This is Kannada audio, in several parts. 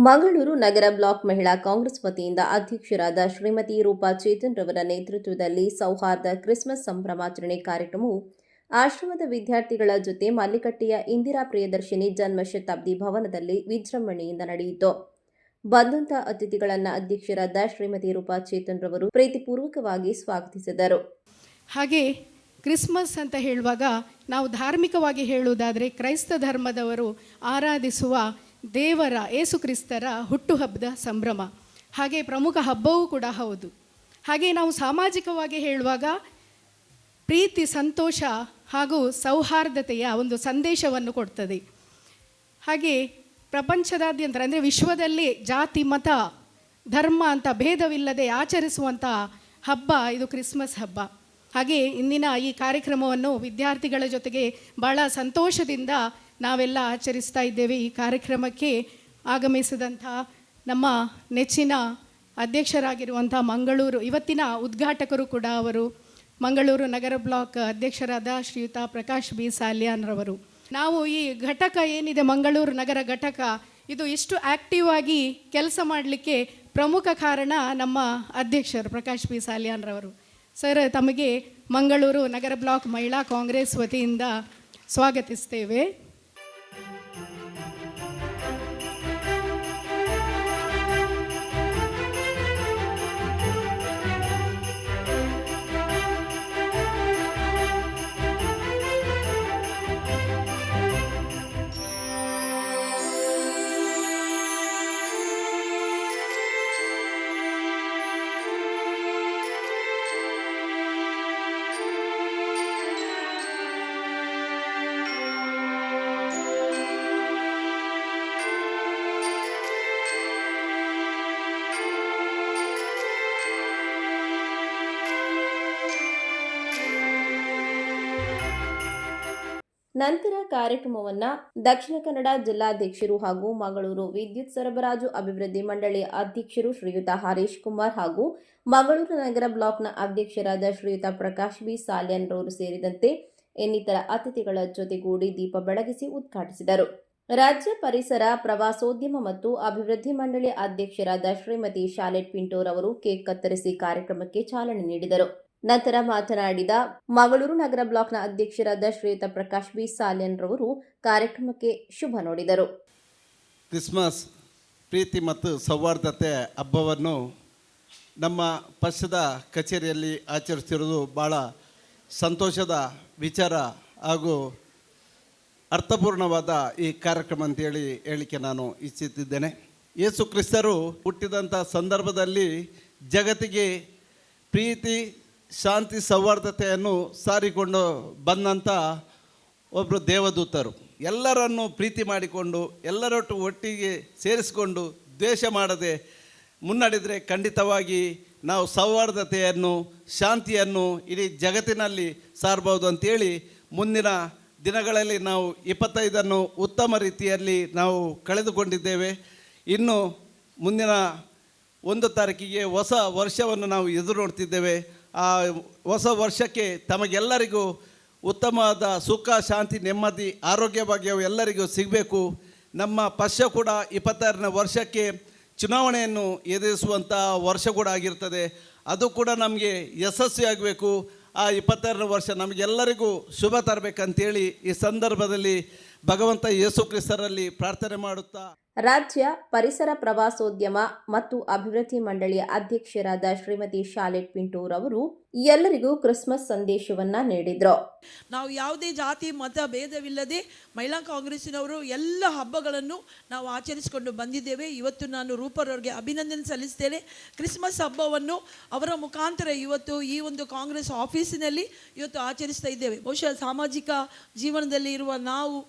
ಮಂಗಳೂರು ನಗರ ಬ್ಲಾಕ್ ಮಹಿಳಾ ಕಾಂಗ್ರೆಸ್ ವತಿಯಿಂದ ಅಧ್ಯಕ್ಷರಾದ ಶ್ರೀಮತಿ ರೂಪಾ ಚೇತನ್ ರವರ ನೇತೃತ್ವದಲ್ಲಿ ಸೌಹಾರ್ದ ಕ್ರಿಸ್ಮಸ್ ಸಂಭ್ರಮಾಚರಣೆ ಕಾರ್ಯಕ್ರಮವು ಆಶ್ರಮದ ವಿದ್ಯಾರ್ಥಿಗಳ ಜೊತೆ ಮಲ್ಲಿಕಟ್ಟೆಯ ಇಂದಿರಾ ಪ್ರಿಯದರ್ಶಿನಿ ಜನ್ಮ ಶತಾಬ್ದಿ ಭವನದಲ್ಲಿ ವಿಜೃಂಭಣೆಯಿಂದ ನಡೆಯಿತು. ಬಂದಂತ ಅತಿಥಿಗಳನ್ನು ಅಧ್ಯಕ್ಷರಾದ ಶ್ರೀಮತಿ ರೂಪಾ ಚೇತನ್ ರವರು ಪ್ರೀತಿಪೂರ್ವಕವಾಗಿ ಸ್ವಾಗತಿಸಿದರು. ಹಾಗೆ ಕ್ರಿಸ್ಮಸ್ ಅಂತ ಹೇಳುವಾಗ ನಾವು ಧಾರ್ಮಿಕವಾಗಿ ಹೇಳುವುದಾದರೆ ಕ್ರೈಸ್ತ ಧರ್ಮದವರು ಆರಾಧಿಸುವ ದೇವರ ಏಸು ಕ್ರಿಸ್ತರ ಹುಟ್ಟುಹಬ್ಬದ ಸಂಭ್ರಮ, ಹಾಗೆ ಪ್ರಮುಖ ಹಬ್ಬವೂ ಕೂಡ ಹೌದು. ಹಾಗೆ ನಾವು ಸಾಮಾಜಿಕವಾಗಿ ಹೇಳುವಾಗ ಪ್ರೀತಿ, ಸಂತೋಷ ಹಾಗೂ ಸೌಹಾರ್ದತೆಯ ಒಂದು ಸಂದೇಶವನ್ನು ಕೊಡ್ತದೆ. ಹಾಗೆ ಪ್ರಪಂಚದಾದ್ಯಂತ ಅಂದರೆ ವಿಶ್ವದಲ್ಲಿ ಜಾತಿ, ಮತ, ಧರ್ಮ ಅಂತ ಭೇದವಿಲ್ಲದೆ ಆಚರಿಸುವಂಥ ಹಬ್ಬ ಇದು ಕ್ರಿಸ್ಮಸ್ ಹಬ್ಬ. ಹಾಗೆ ಇಂದಿನ ಈ ಕಾರ್ಯಕ್ರಮವನ್ನು ವಿದ್ಯಾರ್ಥಿಗಳ ಜೊತೆಗೆ ಭಾಳ ಸಂತೋಷದಿಂದ ನಾವೆಲ್ಲ ಆಚರಿಸ್ತಾ ಇದ್ದೇವೆ. ಈ ಕಾರ್ಯಕ್ರಮಕ್ಕೆ ಆಗಮಿಸಿದಂಥ ನಮ್ಮ ನೆಚ್ಚಿನ ಅಧ್ಯಕ್ಷರಾಗಿರುವಂಥ ಮಂಗಳೂರು ಇವತ್ತಿನ ಉದ್ಘಾಟಕರು ಕೂಡ ಅವರು ಮಂಗಳೂರು ನಗರ ಬ್ಲಾಕ್ ಅಧ್ಯಕ್ಷರಾದ ಶ್ರೀಯುತ ಪ್ರಕಾಶ್ ಬಿ ಸಾಲ್ಯಾನ್ರವರು. ನಾವು ಈ ಘಟಕ ಏನಿದೆ ಮಂಗಳೂರು ನಗರ ಘಟಕ, ಇದು ಇಷ್ಟು ಆ್ಯಕ್ಟಿವ್ ಆಗಿ ಕೆಲಸ ಮಾಡಲಿಕ್ಕೆ ಪ್ರಮುಖ ಕಾರಣ ನಮ್ಮ ಅಧ್ಯಕ್ಷರು ಪ್ರಕಾಶ್ ಬಿ ಸಾಲ್ಯಾನ್ರವರು. ಸರ್, ತಮಗೆ ಮಂಗಳೂರು ನಗರ ಬ್ಲಾಕ್ ಮಹಿಳಾ ಕಾಂಗ್ರೆಸ್ ವತಿಯಿಂದ ಸ್ವಾಗತಿಸ್ತೇವೆ. ನಂತರ ಕಾರ್ಯಕ್ರಮವನ್ನು ದಕ್ಷಿಣ ಕನ್ನಡ ಜಿಲ್ಲಾಧ್ಯಕ್ಷರು ಹಾಗೂ ಮಂಗಳೂರು ವಿದ್ಯುತ್ ಸರಬರಾಜು ಅಭಿವೃದ್ಧಿ ಮಂಡಳಿಯ ಅಧ್ಯಕ್ಷರು ಶ್ರೀಯುತ ಹರೀಶ್ ಕುಮಾರ್ ಹಾಗೂ ಮಂಗಳೂರು ನಗರ ಬ್ಲಾಕ್ನ ಅಧ್ಯಕ್ಷರಾದ ಶ್ರೀಯುತ ಪ್ರಕಾಶ್ ಬಿ ಸಾಲ್ಯಾನ್ರವರು ಸೇರಿದಂತೆ ಇನ್ನಿತರ ಅತಿಥಿಗಳ ಜೊತೆಗೂಡಿ ದೀಪ ಬೆಳಗಿಸಿ ಉದ್ಘಾಟಿಸಿದರು. ರಾಜ್ಯ ಪರಿಸರ, ಪ್ರವಾಸೋದ್ಯಮ ಮತ್ತು ಅಭಿವೃದ್ಧಿ ಮಂಡಳಿಯ ಅಧ್ಯಕ್ಷರಾದ ಶ್ರೀಮತಿ ಶಾಲೆಟ್ ಪಿಂಟೋರ್ ಅವರು ಕೇಕ್ ಕತ್ತರಿಸಿ ಕಾರ್ಯಕ್ರಮಕ್ಕೆ ಚಾಲನೆ ನೀಡಿದರು. ನಂತರ ಮಾತನಾಡಿದ ಮಂಗಳೂರು ನಗರ ಬ್ಲಾಕ್ನ ಅಧ್ಯಕ್ಷರಾದ ಶ್ರೀಯುತ ಪ್ರಕಾಶ್ ಬಿ ಸಾಲ್ಯನ್ ರವರು ಕಾರ್ಯಕ್ರಮಕ್ಕೆ ಶುಭ ನುಡಿದರು. ಕ್ರಿಸ್ಮಸ್ ಪ್ರೀತಿ ಮತ್ತು ಸೌಹಾರ್ದತೆ ಹಬ್ಬವನ್ನು ನಮ್ಮ ಪಕ್ಷದ ಕಚೇರಿಯಲ್ಲಿ ಆಚರಿಸುತ್ತಿರುವುದು ಭಾಳ ಸಂತೋಷದ ವಿಚಾರ ಹಾಗೂ ಅರ್ಥಪೂರ್ಣವಾದ ಈ ಕಾರ್ಯಕ್ರಮ ಅಂತೇಳಿ ಹೇಳಿಕೆ ನಾನು ಇಚ್ಛಿಸಿದ್ದೇನೆ. ಯೇಸು ಕ್ರಿಸ್ತರು ಹುಟ್ಟಿದಂಥ ಸಂದರ್ಭದಲ್ಲಿ ಜಗತ್ತಿಗೆ ಪ್ರೀತಿ, ಶಾಂತಿ, ಸೌಹಾರ್ದತೆಯನ್ನು ಸಾರಿಕೊಂಡು ಬಂದಂಥ ಒಬ್ಬರು ದೇವದೂತರು. ಎಲ್ಲರನ್ನು ಪ್ರೀತಿ ಮಾಡಿಕೊಂಡು ಎಲ್ಲರೊಟ್ಟು ಒಟ್ಟಿಗೆ ಸೇರಿಸಿಕೊಂಡು ದ್ವೇಷ ಮಾಡದೆ ಮುನ್ನಡೆದರೆ ಖಂಡಿತವಾಗಿ ನಾವು ಸೌಹಾರ್ದತೆಯನ್ನು, ಶಾಂತಿಯನ್ನು ಇಡೀ ಜಗತ್ತಿನಲ್ಲಿ ಸಾರಬಹುದು ಅಂತೇಳಿ ಮುಂದಿನ ದಿನಗಳಲ್ಲಿ ನಾವು 25 ಉತ್ತಮ ರೀತಿಯಲ್ಲಿ ನಾವು ಕಳೆದುಕೊಂಡಿದ್ದೇವೆ. ಇನ್ನು ಮುಂದಿನ 1 ತಾರೀಕಿಗೆ ಹೊಸ ವರ್ಷವನ್ನು ನಾವು ಎದುರು ನೋಡ್ತಿದ್ದೇವೆ. ಆ ಹೊಸ ವರ್ಷಕ್ಕೆ ತಮಗೆಲ್ಲರಿಗೂ ಉತ್ತಮವಾದ ಸುಖ, ಶಾಂತಿ, ನೆಮ್ಮದಿ, ಆರೋಗ್ಯ ಭಾಗ್ಯವು ಎಲ್ಲರಿಗೂ ಸಿಗಬೇಕು. ನಮ್ಮ ಪಕ್ಷ ಕೂಡ 26ನೇ ವರ್ಷಕ್ಕೆ ಚುನಾವಣೆಯನ್ನು ಎದುರಿಸುವಂಥ ವರ್ಷ ಕೂಡ ಆಗಿರ್ತದೆ. ಅದು ಕೂಡ ನಮಗೆ ಯಶಸ್ವಿಯಾಗಬೇಕು. ಆ 26ನೇ ವರ್ಷ ನಮಗೆಲ್ಲರಿಗೂ ಶುಭ ತರಬೇಕಂತೇಳಿ ಈ ಸಂದರ್ಭದಲ್ಲಿ ಭಗವಂತ ಯೇಸು ಕ್ರಿಸ್ತರಲ್ಲಿ ಪ್ರಾರ್ಥನೆ ಮಾಡುತ್ತಾ ರಾಜ್ಯ ಪರಿಸರ, ಪ್ರವಾಸೋದ್ಯಮ ಮತ್ತು ಅಭಿವೃದ್ಧಿ ಮಂಡಳಿಯ ಅಧ್ಯಕ್ಷರಾದ ಶ್ರೀಮತಿ ಶಾಲೆಟ್ ಪಿಂಟೂರ್ ಅವರು ಎಲ್ಲರಿಗೂ ಕ್ರಿಸ್ಮಸ್ ಸಂದೇಶವನ್ನ ನೀಡಿದ್ರು. ನಾವು ಯಾವುದೇ ಜಾತಿ, ಮತ ಭೇದವಿಲ್ಲದೆ ಮಹಿಳಾ ಕಾಂಗ್ರೆಸ್ಸಿನವರು ಎಲ್ಲ ಹಬ್ಬಗಳನ್ನು ನಾವು ಆಚರಿಸಿಕೊಂಡು ಬಂದಿದ್ದೇವೆ. ಇವತ್ತು ನಾನು ರೂಪರವರಿಗೆ ಅಭಿನಂದನೆ ಸಲ್ಲಿಸ್ತೇನೆ. ಕ್ರಿಸ್ಮಸ್ ಹಬ್ಬವನ್ನು ಅವರ ಮುಖಾಂತರ ಇವತ್ತು ಈ ಒಂದು ಕಾಂಗ್ರೆಸ್ ಆಫೀಸಿನಲ್ಲಿ ಇವತ್ತು ಆಚರಿಸ್ತಾ ಇದ್ದೇವೆ. ಬಹುಶಃ ಸಾಮಾಜಿಕ ಜೀವನದಲ್ಲಿ ಇರುವ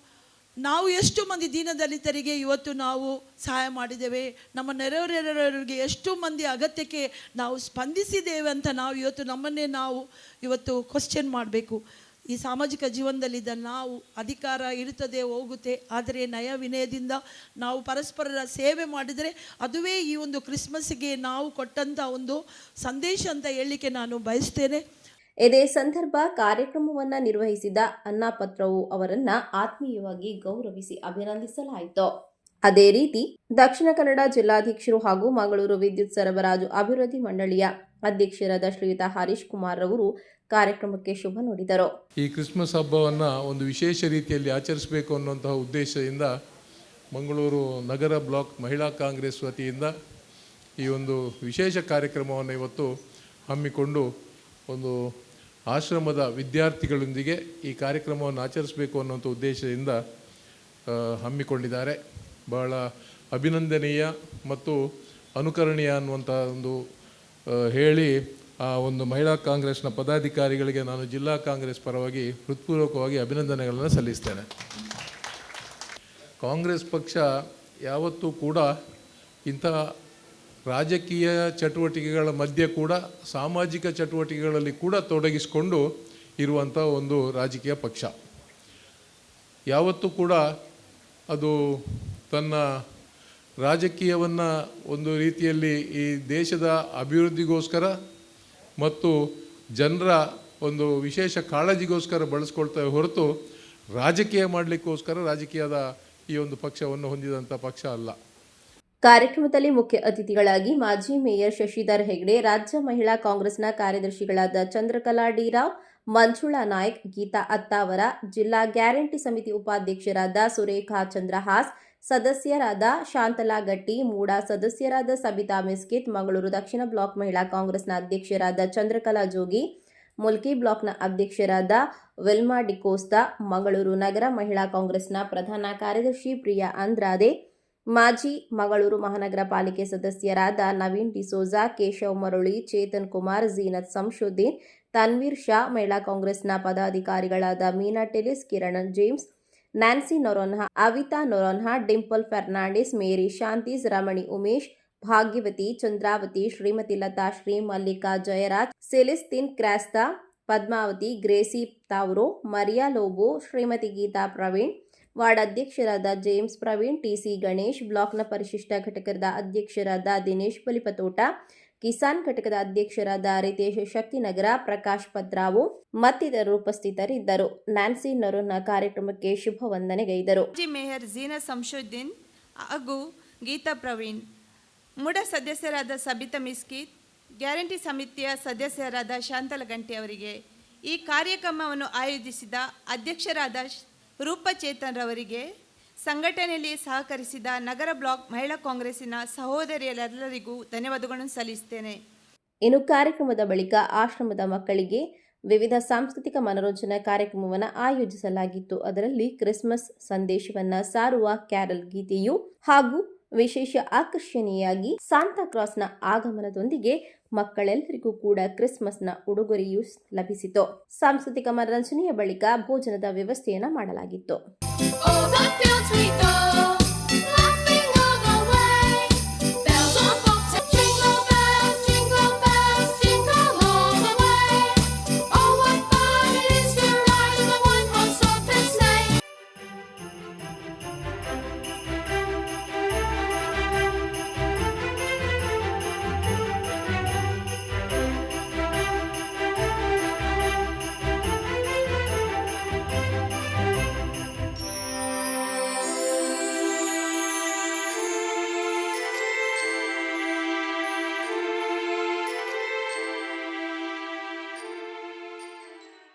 ನಾವು ಎಷ್ಟು ಮಂದಿ ದೀನದಲಿತರಿಗೆ ಇವತ್ತು ನಾವು ಸಹಾಯ ಮಾಡಿದ್ದೇವೆ, ನಮ್ಮ ನೆರೆಹೊರೆಯವರಿಗೆ ಎಷ್ಟು ಮಂದಿ ಅಗತ್ಯಕ್ಕೆ ನಾವು ಸ್ಪಂದಿಸಿದ್ದೇವೆ ಅಂತ ನಾವು ಇವತ್ತು ನಮ್ಮನ್ನೇ ನಾವು ಇವತ್ತು ಕ್ವಶ್ಚನ್ ಮಾಡಬೇಕು. ಈ ಸಾಮಾಜಿಕ ಜೀವನದಲ್ಲಿದ್ದ ನಾವು ಅಧಿಕಾರ ಇರುತ್ತದೆ, ಹೋಗುತ್ತೆ, ಆದರೆ ನಯ ವಿನಯದಿಂದ ನಾವು ಪರಸ್ಪರರ ಸೇವೆ ಮಾಡಿದರೆ ಅದುವೇ ಈ ಒಂದು ಕ್ರಿಸ್ಮಸ್ಗೆ ನಾವು ಕೊಟ್ಟಂಥ ಒಂದು ಸಂದೇಶ ಅಂತ ಹೇಳಲಿಕ್ಕೆ ನಾನು ಬಯಸ್ತೇನೆ. ಇದೇ ಸಂದರ್ಭ ಕಾರ್ಯಕ್ರಮವನ್ನು ನಿರ್ವಹಿಸಿದ ಅನ್ನಪತ್ರವು ಅವರನ್ನ ಆತ್ಮೀಯವಾಗಿ ಗೌರವಿಸಿ ಅಭಿನಂದಿಸಲಾಯಿತು. ಅದೇ ರೀತಿ ದಕ್ಷಿಣ ಕನ್ನಡ ಜಿಲ್ಲಾಧ್ಯಕ್ಷರು ಹಾಗೂ ಮಂಗಳೂರು ವಿದ್ಯುತ್ ಸರಬರಾಜು ಅಭಿವೃದ್ಧಿ ಮಂಡಳಿಯ ಅಧ್ಯಕ್ಷರಾದ ಶ್ರೀಯುತ ಹರೀಶ್ ಕುಮಾರ್ ಅವರು ಕಾರ್ಯಕ್ರಮಕ್ಕೆ ಶುಭ ನುಡಿದರು. ಈ ಕ್ರಿಸ್ಮಸ್ ಹಬ್ಬವನ್ನು ಒಂದು ವಿಶೇಷ ರೀತಿಯಲ್ಲಿ ಆಚರಿಸಬೇಕು ಅನ್ನುವಂತಹ ಉದ್ದೇಶದಿಂದ ಮಂಗಳೂರು ನಗರ ಬ್ಲಾಕ್ ಮಹಿಳಾ ಕಾಂಗ್ರೆಸ್ ವತಿಯಿಂದ ಈ ಒಂದು ವಿಶೇಷ ಕಾರ್ಯಕ್ರಮವನ್ನು ಇವತ್ತು ಹಮ್ಮಿಕೊಂಡು ಒಂದು ಆಶ್ರಮದ ವಿದ್ಯಾರ್ಥಿಗಳೊಂದಿಗೆ ಈ ಕಾರ್ಯಕ್ರಮವನ್ನು ಆಚರಿಸಬೇಕು ಅನ್ನುವಂಥ ಉದ್ದೇಶದಿಂದ ಹಮ್ಮಿಕೊಂಡಿದ್ದಾರೆ. ಬಹಳ ಅಭಿನಂದನೀಯ ಮತ್ತು ಅನುಕರಣೀಯ ಅನ್ನುವಂಥ ಒಂದು ಹೇಳಿ ಆ ಒಂದು ಮಹಿಳಾ ಕಾಂಗ್ರೆಸ್ನ ಪದಾಧಿಕಾರಿಗಳಿಗೆ ನಾನು ಜಿಲ್ಲಾ ಕಾಂಗ್ರೆಸ್ ಪರವಾಗಿ ಹೃತ್ಪೂರ್ವಕವಾಗಿ ಅಭಿನಂದನೆಗಳನ್ನು ಸಲ್ಲಿಸ್ತೇನೆ. ಕಾಂಗ್ರೆಸ್ ಪಕ್ಷ ಯಾವತ್ತೂ ಕೂಡ ಇಂಥ ರಾಜಕೀಯ ಚಟುವಟಿಕೆಗಳ ಮಧ್ಯೆ ಕೂಡ ಸಾಮಾಜಿಕ ಚಟುವಟಿಕೆಗಳಲ್ಲಿ ಕೂಡ ತೊಡಗಿಸಿಕೊಂಡು ಇರುವಂಥ ಒಂದು ರಾಜಕೀಯ ಪಕ್ಷ. ಯಾವತ್ತೂ ಕೂಡ ಅದು ತನ್ನ ರಾಜಕೀಯವನ್ನು ಒಂದು ರೀತಿಯಲ್ಲಿ ಈ ದೇಶದ ಅಭಿವೃದ್ಧಿಗೋಸ್ಕರ ಮತ್ತು ಜನರ ಒಂದು ವಿಶೇಷ ಕಾಳಜಿಗೋಸ್ಕರ ಬಳಸ್ಕೊಳ್ತೇವೆ ಹೊರತು ರಾಜಕೀಯ ಮಾಡಲಿಕ್ಕೋಸ್ಕರ ರಾಜಕೀಯದ ಈ ಒಂದು ಪಕ್ಷವನ್ನು ಹೊಂದಿದಂಥ ಪಕ್ಷ ಅಲ್ಲ. ಕಾರ್ಯಕ್ರಮದಲ್ಲಿ ಮುಖ್ಯ ಅತಿಥಿಗಳಾಗಿ ಮಾಜಿ ಮೇಯರ್ ಶಶಿಧರ್ ಹೆಗ್ಡೆ, ರಾಜ್ಯ ಮಹಿಳಾ ಕಾಂಗ್ರೆಸ್ನ ಕಾರ್ಯದರ್ಶಿಗಳಾದ ಚಂದ್ರಕಲಾ ಡಿರಾವ್, ಮಂಜುಳಾ ನಾಯ್ಕ್, ಗೀತಾ ಅತ್ತಾವರ, ಜಿಲ್ಲಾ ಗ್ಯಾರಂಟಿ ಸಮಿತಿ ಉಪಾಧ್ಯಕ್ಷರಾದ ಸುರೇಖಾ ಚಂದ್ರಹಾಸ್, ಸದಸ್ಯರಾದ ಶಾಂತಲಾ ಗಟ್ಟಿ, ಮೂಡಾ ಸದಸ್ಯರಾದ ಸಬಿತಾ ಮಿಸ್ಕಿತ್, ಮಂಗಳೂರು ದಕ್ಷಿಣ ಬ್ಲಾಕ್ ಮಹಿಳಾ ಕಾಂಗ್ರೆಸ್ನ ಅಧ್ಯಕ್ಷರಾದ ಚಂದ್ರಕಲಾ ಜೋಗಿ, ಮುಲ್ಕಿ ಬ್ಲಾಕ್ನ ಅಧ್ಯಕ್ಷರಾದ ವಿಲ್ಮಾ ಡಿಕೋಸ್ತಾ, ಮಂಗಳೂರು ನಗರ ಮಹಿಳಾ ಕಾಂಗ್ರೆಸ್ನ ಪ್ರಧಾನ ಕಾರ್ಯದರ್ಶಿ ಪ್ರಿಯಾ ಅಂದ್ರಾದೆ, ಮಾಜಿ ಮಂಗಳೂರು ಮಹಾನಗರ ಪಾಲಿಕೆ ಸದಸ್ಯರಾದ ನವೀನ್ ಡಿಸೋಜಾ, ಕೇಶವ್ ಮರಳಿ, ಚೇತನ್ ಕುಮಾರ್, ಝೀನತ್ ಸಂಶುದ್ದೀನ್, ತನ್ವೀರ್ ಶಾ, ಮಹಿಳಾ ಕಾಂಗ್ರೆಸ್ನ ಪದಾಧಿಕಾರಿಗಳಾದ ಮೀನಾ ಟೆಲಿಸ್, ಕಿರಣ್ ಜೇಮ್ಸ್, ನ್ಯಾನ್ಸಿ ನೊರೊನ್ಹಾ, ಅವಿತಾ ನೊರೊನ್ಹಾ, ಡಿಂಪಲ್ ಫೆರ್ನಾಂಡಿಸ್, ಮೇರಿ ಶಾಂತೀಸ್, ರಮಣಿ ಉಮೇಶ್, ಭಾಗ್ಯವತಿ, ಚಂದ್ರಾವತಿ, ಶ್ರೀಮತಿ ಲತಾ, ಶ್ರೀ ಮಲ್ಲಿಕಾ ಜಯರಾಜ್, ಸೆಲೆಸ್ತಿನ್ ಕ್ರಾಸ್ತಾ, ಪದ್ಮಾವತಿ, ಗ್ರೇಸಿ ತಾವ್ರೋ, ಮರಿಯಾ ಲೋಬೋ, ಶ್ರೀಮತಿ ಗೀತಾ ಪ್ರವೀಣ್, ವಾರ್ಡ್ ಅಧ್ಯಕ್ಷರಾದ ಜೇಮ್ಸ್ ಪ್ರವೀಣ್, ಟಿಸಿ ಗಣೇಶ್, ಬ್ಲಾಕ್ನ ಪರಿಶಿಷ್ಟ ಘಟಕದ ಅಧ್ಯಕ್ಷರಾದ ದಿನೇಶ್ ಬಲಿಪತೋಟ, ಕಿಸಾನ್ ಘಟಕದ ಅಧ್ಯಕ್ಷರಾದ ರಿತೇಶ್ ಶಕ್ತಿನಗರ, ಪ್ರಕಾಶ್ ಪದ್ರಾವು ಮತ್ತಿತರರು ಉಪಸ್ಥಿತರಿದ್ದರು. ನ್ಯಾನ್ಸಿ ನೊರೊನ್ಹಾ ಕಾರ್ಯಕ್ರಮಕ್ಕೆ ಶುಭ ವಂದನೆಗೈದರು. ಮಾಜಿ ಮೇಯರ್ ಝೀನತ್ ಸಂಶುದ್ದೀನ್ ಹಾಗೂ ಗೀತಾ ಪ್ರವೀಣ್, ಮುಡ ಸದಸ್ಯರಾದ ಸಬಿತಾ ಮಿಸ್ಕಿತ್, ಗ್ಯಾರಂಟಿ ಸಮಿತಿಯ ಸದಸ್ಯರಾದ ಶಾಂತಲಾ ಗಂಟಿ ಅವರಿಗೆ, ಈ ಕಾರ್ಯಕ್ರಮವನ್ನು ಆಯೋಜಿಸಿದ ಅಧ್ಯಕ್ಷರಾದ ರೂಪ ಚೇತನ್ ರವರಿಗೆ, ಸಂಘಟನೆಯಲ್ಲಿ ಸಹಕರಿಸಿದ ನಗರ ಬ್ಲಾಕ್ ಮಹಿಳಾ ಕಾಂಗ್ರೆಸ್ಸಿನ ಸಹೋದರಿಯರೆಲ್ಲರಿಗೂ ಧನ್ಯವಾದಗಳನ್ನು ಸಲ್ಲಿಸುತ್ತೇನೆ. ಇನ್ನು ಕಾರ್ಯಕ್ರಮದ ಬಳಿಕ ಆಶ್ರಮದ ಮಕ್ಕಳಿಗೆ ವಿವಿಧ ಸಾಂಸ್ಕೃತಿಕ ಮನೋರಂಜನಾ ಕಾರ್ಯಕ್ರಮವನ್ನು ಆಯೋಜಿಸಲಾಗಿತ್ತು. ಅದರಲ್ಲಿ ಕ್ರಿಸ್ಮಸ್ ಸಂದೇಶವನ್ನ ಸಾರುವ ಕ್ಯಾರಲ್ ಗೀತೆಯು ಹಾಗೂ ವಿಶೇಷ ಆಕರ್ಷಣೀಯಾಗಿ ಸಾಂತಾ ಕ್ರಾಸ್ನ ಆಗಮನದೊಂದಿಗೆ ಮಕ್ಕಳೆಲ್ಲರಿಗೂ ಕೂಡ ಕ್ರಿಸ್ಮಸ್ನ ಉಡುಗೊರೆಯೂ ಲಭಿಸಿತು. ಸಾಂಸ್ಕೃತಿಕ ಮನರಂಜನೆಯ ಬಳಿಕ ಭೋಜನದ ವ್ಯವಸ್ಥೆಯನ್ನು ಮಾಡಲಾಗಿತ್ತು.